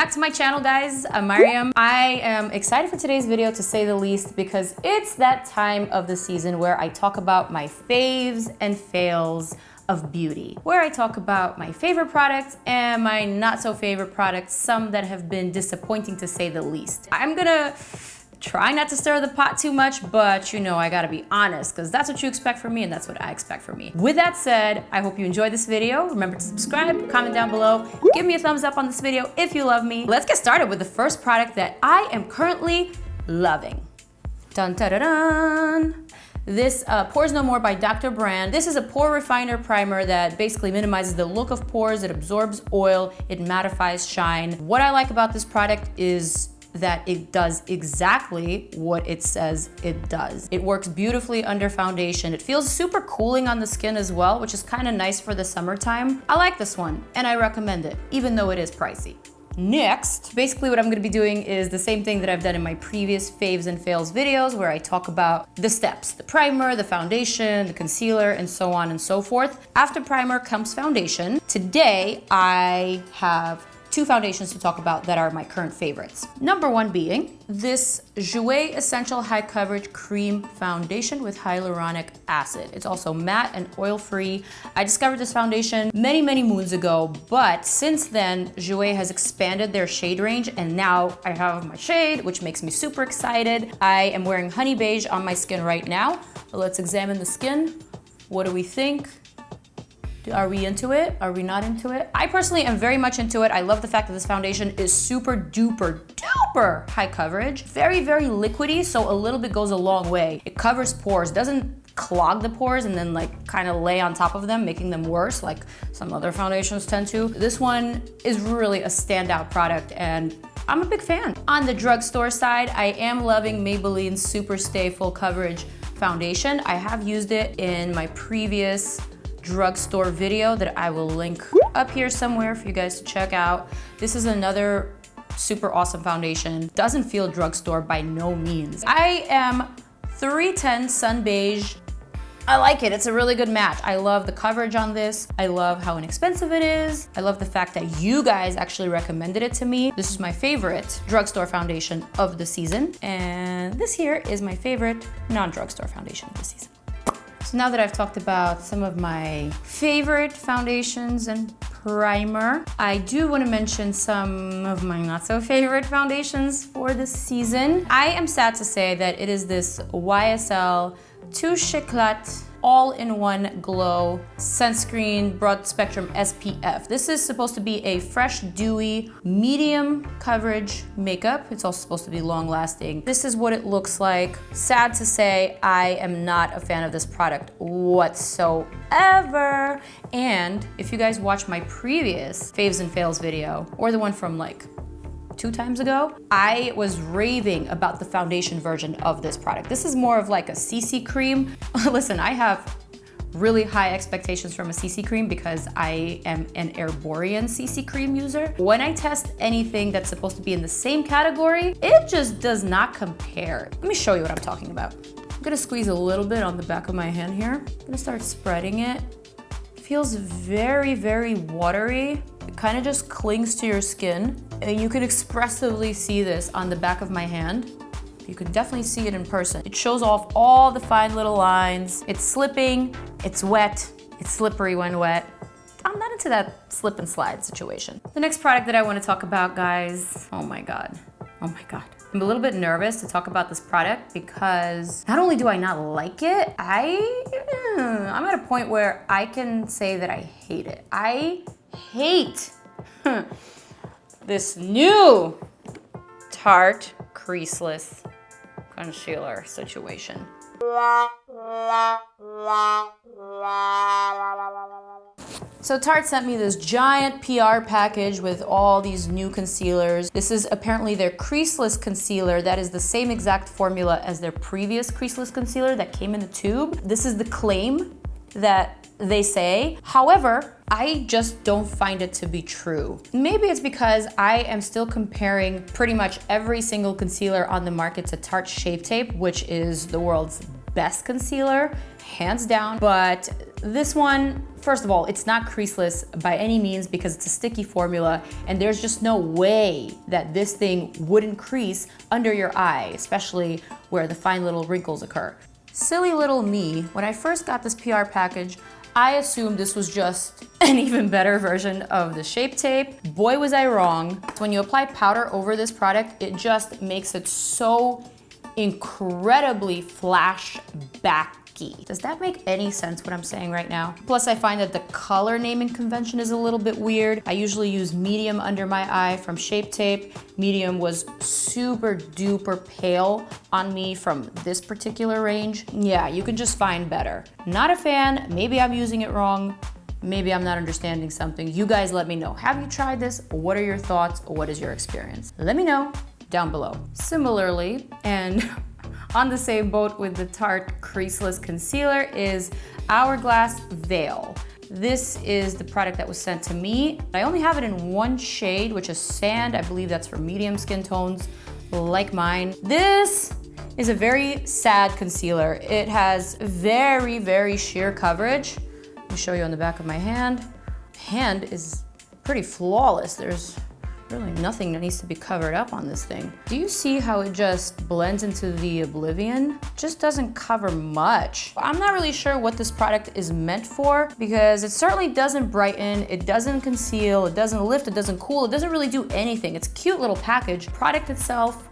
back to my channel, guys. I'm Maryam. I am excited for today's video, to say the least, because it's that time of the season where I talk about my faves and fails of beauty, where I talk about my favorite products and my not so favorite products, some that have been disappointing to say the least. I'm gonna try not to stir the pot too much, but you know, I gotta be honest, because that's what you expect from me and that's what I expect from me. With that said, I hope you enjoyed this video. Remember to subscribe, comment down below, give me a thumbs up on this video if you love me. Let's get started with the first product that I am currently loving. Dun dun dun dun. This Pores No More by Dr. Brand. This is a pore refiner primer that basically minimizes the look of pores, it absorbs oil, it mattifies shine. What I like about this product is that it does exactly what it says it does. It works beautifully under foundation. It feels super cooling on the skin as well, which is kind of nice for the summertime. I like this one and I recommend it, even though it is pricey. Next, basically what I'm gonna be doing is the same thing that I've done in my previous faves and fails videos, where I talk about the steps, the primer, the foundation, the concealer, and so on and so forth. After primer comes foundation. Today, I have two foundations to talk about that are my current favorites. Number one being this JOUER Essential High Coverage Cream Foundation with hyaluronic acid. It's also matte and oil-free. I discovered this foundation many moons ago, but since then, JOUER has expanded their shade range, and now I have my shade, which makes me super excited. I am wearing honey beige on my skin right now. Let's examine the skin. What do we think? Are we into it? Are we not into it? I personally am very much into it. I love the fact that this foundation is super duper high coverage. Very liquidy, so a little bit goes a long way. It covers pores, doesn't clog the pores and then like kind of lay on top of them, making them worse like some other foundations tend to. This one is really a standout product and I'm a big fan. On the drugstore side, I am loving Maybelline's Superstay Full Coverage Foundation. I have used it in my previous drugstore video that I will link up here somewhere for you guys to check out. This is another super awesome foundation. Doesn't feel drugstore by no means. I am 310 Sun Beige. I like it, it's a really good match. I love the coverage on this. I love how inexpensive it is. I love the fact that you guys actually recommended it to me. This is my favorite drugstore foundation of the season. And this here is my favorite non-drugstore foundation of the season. So now that I've talked about some of my favorite foundations and primer, I do want to mention some of my not so favorite foundations for this season. I am sad to say that it is this YSL Touche Éclat all-in-one glow sunscreen broad spectrum SPF. This is supposed to be a fresh, dewy, medium coverage makeup. It's also supposed to be long lasting. This is what it looks like. Sad to say, I am not a fan of this product whatsoever. And if you guys watch my previous faves and fails video, or the one from like 2 times ago, I was raving about the foundation version of this product. This is more of like a CC cream. Listen, I have really high expectations from a CC cream because I am an Airborean CC cream user. When I test anything that's supposed to be in the same category, it just does not compare. Let me show you what I'm talking about. I'm gonna squeeze a little bit on the back of my hand here. I'm gonna start spreading it. It feels very watery. It kind of just clings to your skin. And you can expressively see this on the back of my hand. You can definitely see it in person. It shows off all the fine little lines. It's slipping, it's wet, it's slippery when wet. I'm not into that slip and slide situation. The next product that I want to talk about, guys, oh my God. I'm a little bit nervous to talk about this product because not only do I not like it, I'm at a point where I can say that I hate it. I hate this new Tarte Creaseless Concealer situation. So Tarte sent me this giant PR package with all these new concealers. This is apparently their creaseless concealer. That is the same exact formula as their previous creaseless concealer that came in the tube. This is the claim that they say. However, I just don't find it to be true. Maybe it's because I am still comparing pretty much every single concealer on the market to Tarte Shape Tape, which is the world's best concealer, hands down. But This one, first of all, it's not creaseless by any means because it's a sticky formula, and there's just no way that this thing wouldn't crease under your eye, especially where the fine little wrinkles occur. Silly little me, when I first got this PR package, I assumed this was just an even better version of the Shape Tape. Boy, was I wrong. When you apply powder over this product, it just makes it so incredibly flashbacky. Does that make any sense what I'm saying right now? Plus, I find that the color naming convention is a little bit weird. I usually use medium under my eye from Shape Tape. Medium was super duper pale on me from this particular range. Yeah, you can just find better. Not a fan. Maybe I'm using it wrong. Maybe I'm not understanding something. You guys let me know. Have you tried this? What are your thoughts? What is your experience? Let me know down below. Similarly, and on the same boat with the Tarte Creaseless Concealer, is Hourglass Veil. This is the product that was sent to me. I only have it in one shade, which is Sand. I believe that's for medium skin tones like mine. This is a very sad concealer. It has very, very sheer coverage. Let me show you on the back of my hand. Hand is pretty flawless. There's really nothing that needs to be covered up on this thing. Do you see how it just blends into the oblivion? Just doesn't cover much. I'm not really sure what this product is meant for because it certainly doesn't brighten, it doesn't conceal, it doesn't lift, it doesn't cool, it doesn't really do anything. It's a cute little package. Product itself,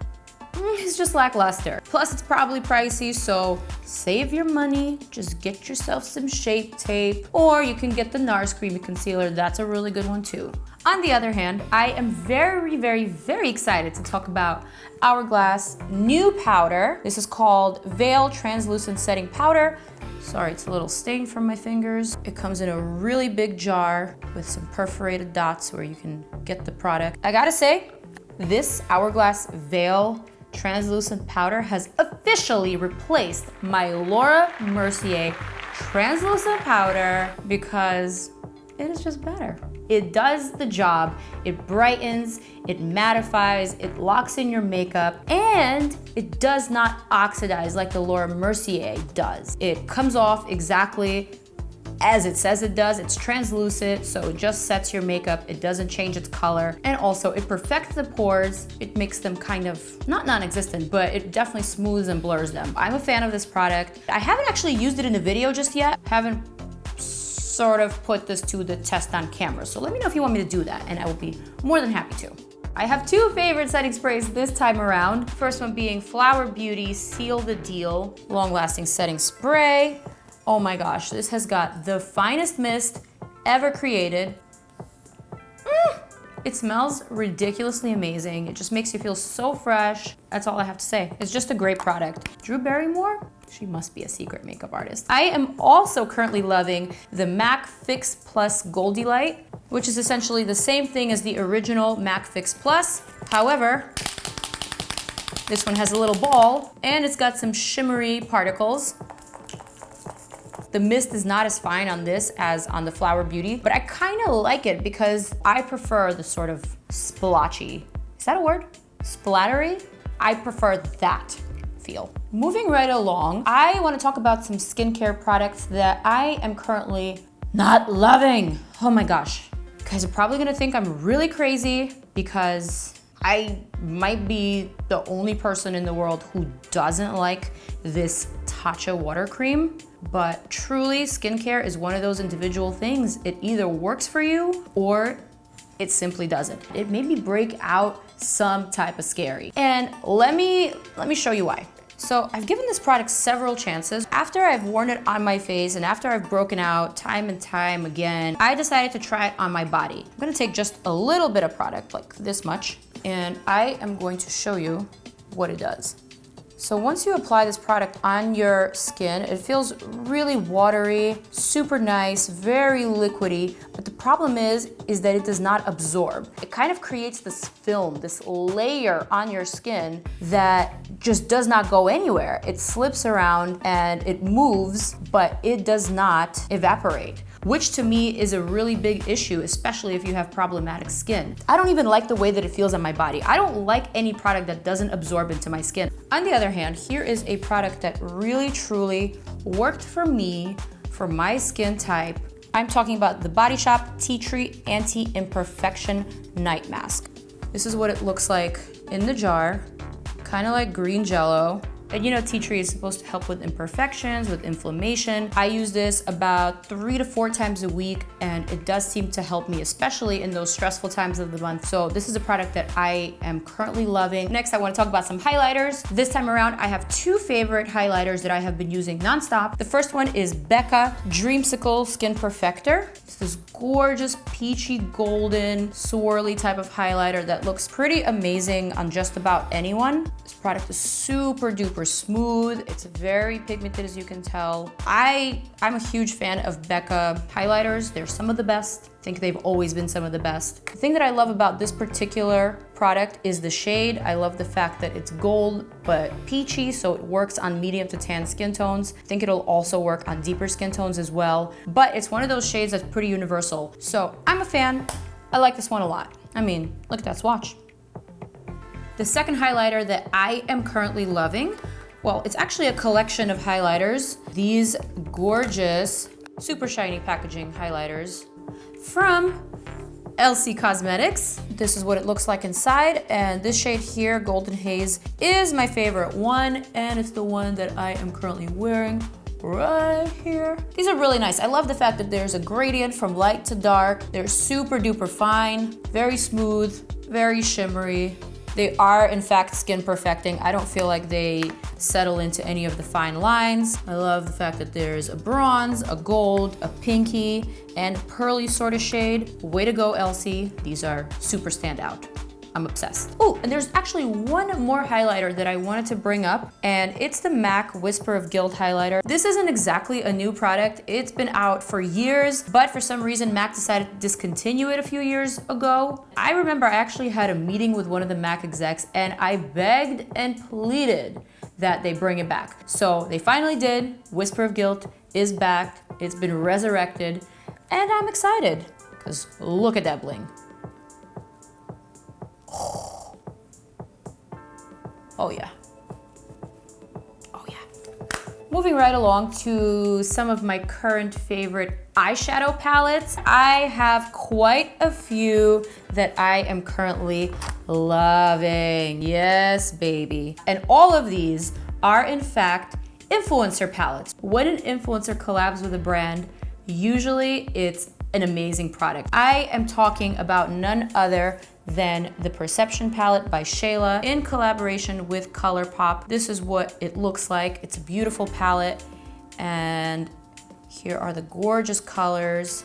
it's just lackluster. Plus it's probably pricey, so save your money, just get yourself some Shape Tape, or you can get the NARS Creamy Concealer. That's a really good one too. On the other hand, I am very, very, very excited to talk about Hourglass new powder. This is called Veil Translucent Setting Powder. Sorry, it's a little stained from my fingers. It comes in a really big jar with some perforated dots where you can get the product. I gotta say, this Hourglass Veil Translucent Powder has officially replaced my Laura Mercier Translucent Powder because it is just better. It does the job, it brightens, it mattifies, it locks in your makeup, and it does not oxidize like the Laura Mercier does. It comes off exactly as it says it does. It's translucent, so it just sets your makeup. It doesn't change its color. And also it perfects the pores. It makes them kind of, not non-existent, but it definitely smooths and blurs them. I'm a fan of this product. I haven't actually used it in a video just yet. Haven't sort of put this to the test on camera. So let me know if you want me to do that, and I will be more than happy to. I have two favorite setting sprays this time around. First one being Flower Beauty Seal the Deal Long Lasting Setting Spray. Oh my gosh, this has got the finest mist ever created. It smells ridiculously amazing. It just makes you feel so fresh. That's all I have to say. It's just a great product. Drew Barrymore? She must be a secret makeup artist. I am also currently loving the MAC Fix Plus Goldilite, which is essentially the same thing as the original MAC Fix Plus. However, this one has a little ball and it's got some shimmery particles. The mist is not as fine on this as on the Flower Beauty, but I kind of like it because I prefer the sort of splotchy, is that a word? Splattery? I prefer that feel. Moving right along, I want to talk about some skincare products that I am currently not loving. Oh my gosh. You guys are probably gonna think I'm really crazy because I might be the only person in the world who doesn't like this Tatcha water cream. But truly, skincare is one of those individual things. It either works for you or it simply doesn't. It made me break out some type of scary. And let me show you why. So I've given this product several chances. After I've worn it on my face and after I've broken out time and time again, I decided to try it on my body. I'm gonna take just a little bit of product, like this much, and I am going to show you what it does. So once you apply this product on your skin, it feels really watery, super nice, very liquidy, but the problem is that it does not absorb. It kind of creates this film, this layer on your skin that just does not go anywhere. It slips around and it moves, but it does not evaporate, which to me is a really big issue, especially if you have problematic skin. I don't even like the way that it feels on my body. I don't like any product that doesn't absorb into my skin. On the other hand, here is a product that really truly worked for me for my skin type. I'm talking about the Body Shop Tea Tree Anti-Imperfection Night Mask. This is what it looks like in the jar, kind of like green jello. And you know, tea tree is supposed to help with imperfections, with inflammation. I use this about 3 to 4 times a week, and it does seem to help me, especially in those stressful times of the month. So this is a product that I am currently loving. Next, I want to talk about some highlighters. This time around, I have 2 favorite highlighters that I have been using nonstop. The first one is BECCA Dreamsickle Skin Perfector. It's this gorgeous peachy golden swirly type of highlighter that looks pretty amazing on just about anyone. This product is super duper smooth. It's very pigmented, as you can tell. I'm a huge fan of BECCA highlighters. They're some of the best. I think they've always been some of the best. The thing that I love about this particular product is the shade. I love the fact that it's gold but peachy, so it works on medium to tan skin tones. I think it'll also work on deeper skin tones as well. But it's one of those shades that's pretty universal. So I'm a fan. I like this one a lot. I mean, look at that swatch. The second highlighter that I am currently loving, well, it's actually a collection of highlighters. These gorgeous, super shiny packaging highlighters from ELCIE Cosmetics. This is what it looks like inside, and this shade here, Golden Haze, is my favorite one, and it's the one that I am currently wearing right here. These are really nice. I love the fact that there's a gradient from light to dark. They're super duper fine, very smooth, very shimmery. They are, in fact, skin perfecting. I don't feel like they settle into any of the fine lines. I love the fact that there's a bronze, a gold, a pinky, and pearly sort of shade. Way to go, ELCIE. These are super standout. I'm obsessed. Oh, and there's actually one more highlighter that I wanted to bring up, and it's the MAC Whisper of Gilt highlighter. This isn't exactly a new product. It's been out for years, but for some reason MAC decided to discontinue it a few years ago. I remember I actually had a meeting with one of the MAC execs, and I begged and pleaded that they bring it back. So they finally did. Whisper of Gilt is back. It's been resurrected, and I'm excited because look at that bling. Oh yeah. Oh yeah. Moving right along to some of my current favorite eyeshadow palettes. I have quite a few that I am currently loving. Yes, baby. And all of these are in fact influencer palettes. When an influencer collabs with a brand, usually it's an amazing product. I am talking about none other than the Perception palette by SHAYLA in collaboration with ColourPop. This is what it looks like. It's a beautiful palette, and here are the gorgeous colors.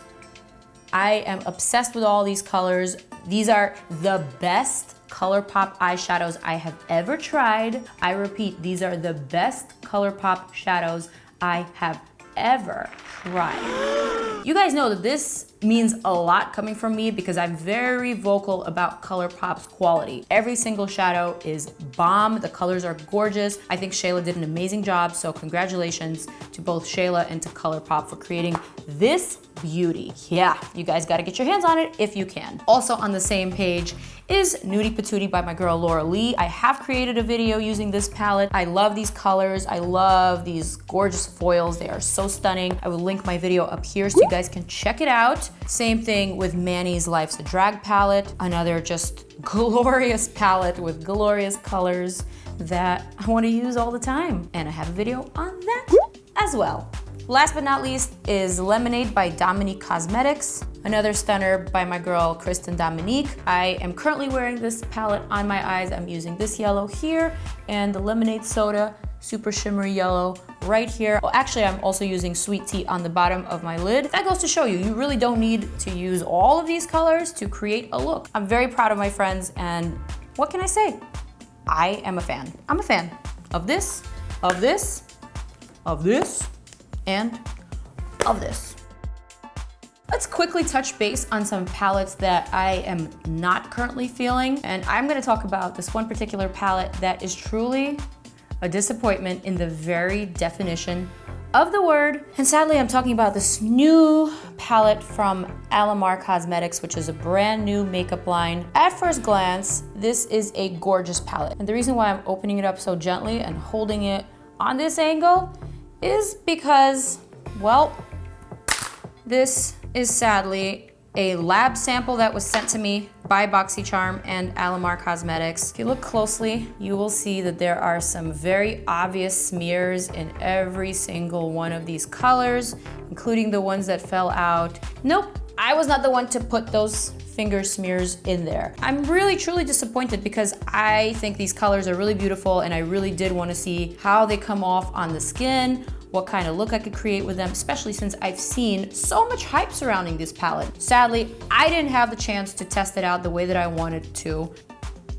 I am obsessed with all these colors. These are the best ColourPop eyeshadows I have ever tried. I repeat, these are the best ColourPop shadows I have ever tried. You guys know that this means a lot coming from me because I'm very vocal about ColourPop's quality. Every single shadow is bomb. The colors are gorgeous. I think SHAYLA did an amazing job, so congratulations to both SHAYLA and to ColourPop for creating this beauty. Yeah, you guys gotta get your hands on it if you can. Also on the same page is Nudie Patootie by my girl Laura Lee. I have created a video using this palette. I love these colors. I love these gorgeous foils. They are so stunning. I will link my video up here so you guys can check it out. Same thing with Manny's Life's a Drag palette. Another just glorious palette with glorious colors that I want to use all the time. And I have a video on that as well. Last but not least is Lemonade by Dominique Cosmetics. Another stunner by my girl, Kristen Dominique. I am currently wearing this palette on my eyes. I'm using this yellow here and the Lemonade Soda, super shimmery yellow right here. Well, actually, I'm also using Sweet Tea on the bottom of my lid. That goes to show you, you really don't need to use all of these colors to create a look. I'm very proud of my friends, and what can I say? I am a fan. I'm a fan of this, of this, of this, and of this. Let's quickly touch base on some palettes that I am not currently feeling. And I'm gonna talk about this one particular palette that is truly a disappointment in the very definition of the word. And sadly, I'm talking about this new palette from Alamar Cosmetics, which is a brand new makeup line. At first glance, this is a gorgeous palette. And the reason why I'm opening it up so gently and holding it on this angle is because, well, This is sadly a lab sample that was sent to me by BoxyCharm and Alamar Cosmetics. If you look closely, you will see that there are some very obvious smears in every single one of these colors, including the ones that fell out. Nope, I was not the one to put those finger smears in there. I'm really truly disappointed because I think these colors are really beautiful and I really did want to see how they come off on the skin, what kind of look I could create with them, especially since I've seen so much hype surrounding this palette. Sadly, I didn't have the chance to test it out the way that I wanted to.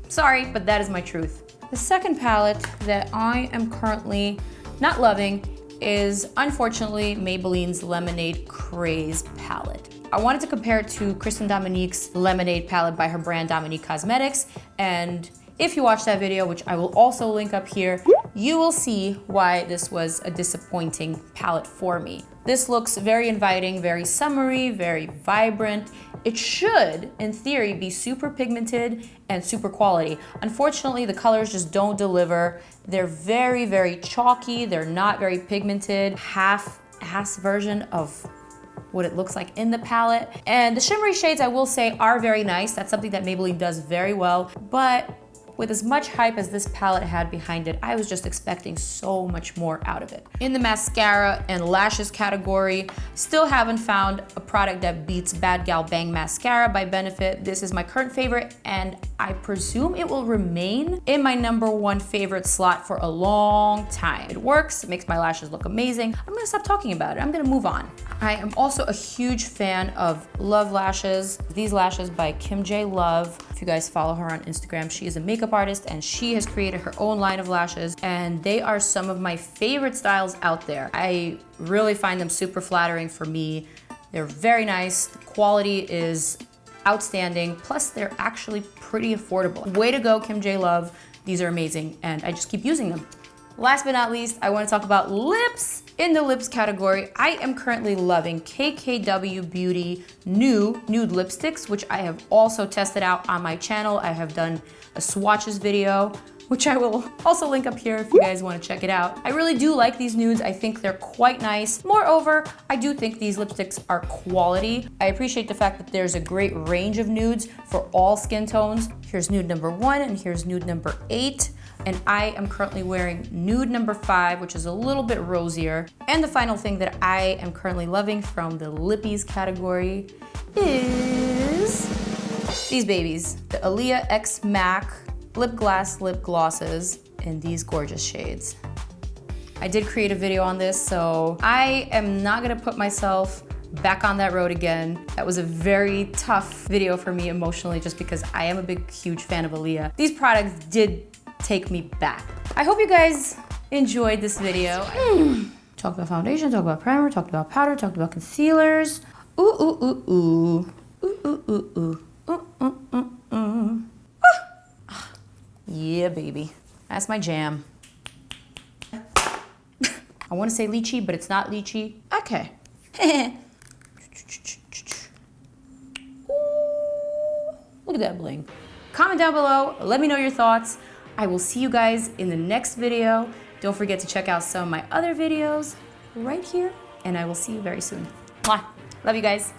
Sorry, but that is my truth. The second palette that I am currently not loving is unfortunately Maybelline's Lemonade Craze palette. I wanted to compare it to Kristen Dominique's Lemonade palette by her brand Dominique Cosmetics, and if you watch that video, which I will also link up here, you will see why this was a disappointing palette for me. This looks very inviting, very summery, very vibrant. It should, in theory, be super pigmented and super quality. Unfortunately, the colors just don't deliver. They're very, very chalky. They're not very pigmented. Half-ass version of what it looks like in the palette. And the shimmery shades, I will say, are very nice. That's something that Maybelline does very well, but with as much hype as this palette had behind it, I was just expecting so much more out of it. In the mascara and lashes category, still haven't found a product that beats Bad Gal Bang Mascara by Benefit. This is my current favorite, and I presume it will remain in my #1 favorite slot for a long time. It works, it makes my lashes look amazing. I'm gonna stop talking about it, I'm gonna move on. I am also a huge fan of Love Lashes. These lashes by Kim J. Love. If you guys follow her on Instagram, she is a makeup artist and she has created her own line of lashes, and they are some of my favorite styles out there. I really find them super flattering for me. They're very nice, the quality is outstanding, plus they're actually pretty affordable. Way to go, Kim J. Love. These are amazing and I just keep using them. Last but not least, I want to talk about lips. In the lips category, I am currently loving KKW Beauty new nude lipsticks, which I have also tested out on my channel. I have done a swatches video, which I will also link up here if you guys want to check it out. I really do like these nudes. I think they're quite nice. Moreover, I do think these lipsticks are quality. I appreciate the fact that there's a great range of nudes for all skin tones. Here's nude #1 and here's nude #8. And I am currently wearing nude #5, which is a little bit rosier. And the final thing that I am currently loving from the lippies category is these babies, the Aaliyah X MAC Lip Glass Lip Glosses in these gorgeous shades. I did create a video on this, so I am not gonna put myself back on that road again. That was a very tough video for me emotionally just because I am a big, huge fan of Aaliyah. These products did take me back. I hope you guys enjoyed this video. Talked about foundation, talked about primer, talked about powder, talked about concealers. Ooh, ooh, ooh, ooh. Ooh, ooh, ooh, ooh. Ooh, ooh, ooh, ooh. Ah. Yeah, baby. That's my jam. I want to say lychee, but it's not lychee. Okay. Ooh, look at that bling. Comment down below, let me know your thoughts. I will see you guys in the next video. Don't forget to check out some of my other videos right here, and I will see you very soon. Mwah. Love you guys.